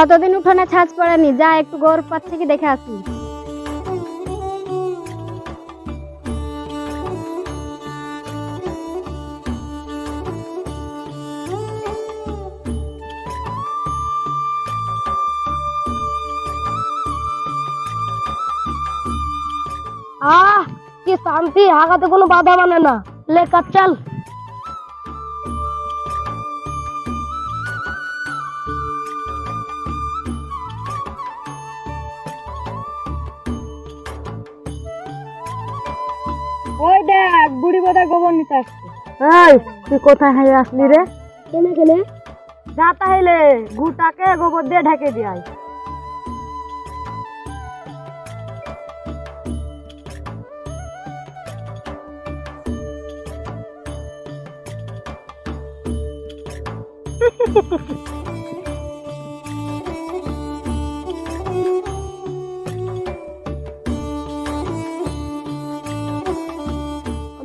কতদিন উঠোনে ছাঁচ পড়েনি, যা একটু গোবর পাচ্ছে কি দেখে আসি। আহ কি শান্তি, হাগাতে কোনো বাধা মানে না। লে কাজ চল। ওই দেখ বুড়ি বোধহয় গোবর নিতে আসছে। এই তুই কোথায় হাই আসলি রে? কেনে কেনে যা তাহলে গুটাকে গোবর দিয়ে ঢেকে দিয়াই।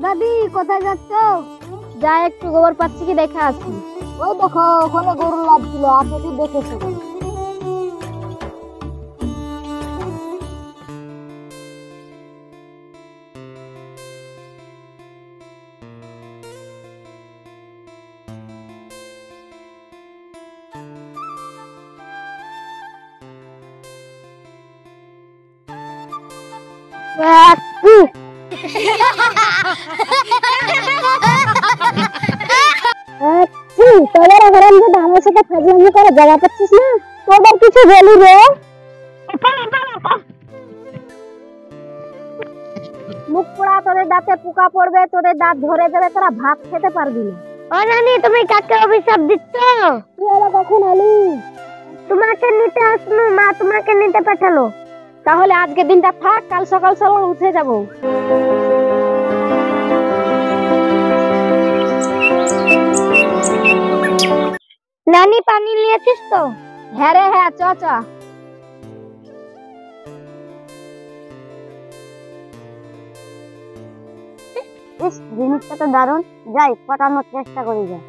দাদি কোথায় যাচ্ছ? যা একটু গোবর পাচ্ছি কি দেখে আসি। ওই দেখো ওখানে গরু লাগছিল, আপনি কি দেখেছো? আমার সাথে ফাজলামি করে জায়গা পাচ্ছিস না, তোদের কিছু বলি রে। মুখ পোড়া, তোদের দাঁতে পোকা পড়বে, তোদের দাঁত ধরে যাবে, তোরা ভাত খেতে পারবি না। ও নানি, তুমি কাকে অভিশাপ দিচ্ছ? তুই আবার কখন আলি? তোমাকে নিতে আসলো, মা তোমাকে নিতে পাঠালো। তাহলে আজকে দিনটা থাক, কাল সকাল সকাল উঠে যাব। নানি পানি নিয়েছিস তো? হ্যাঁ রে হ্যাঁ, চ চ। জিনিসটা তো দারুণ, যাই পটানোর চেষ্টা করি। যাই।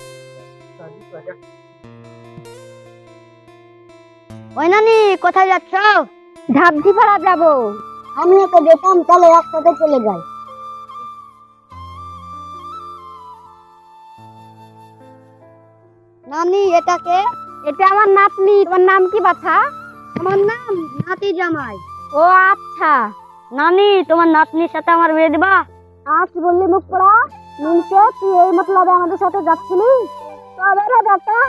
ওই নানি কোথায় যাচ্ছ? ঝাপঝি পাড়া যাবো। আমিও তো যেতাম, চলো একসাথে চলে যাই। নানি এটাকে? এটা আমার নাতনি। তোমার নাম কি বাছা? আমার নাম নাতি জামাই। ও আচ্ছা। নানি তোমার নাতনির সাথে আমার বিয়ে দিবা? আজ বললি মুখ পড়া, নিচে তুই এই মতলবে আমাদের সাথে যাচ্ছিলি? তবে রে বেটা,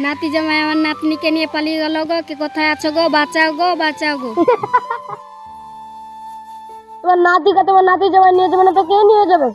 নাতি জামাই আমার নাতনিকে নিয়ে পালিয়ে গেল গো। কি কোথায় আছো গো? বাঁচাও গো, বাঁচাও গো। তোমার নাতিকে তোমার নাতি জামাই নিয়ে যাবে না তো কে নিয়ে যাবে?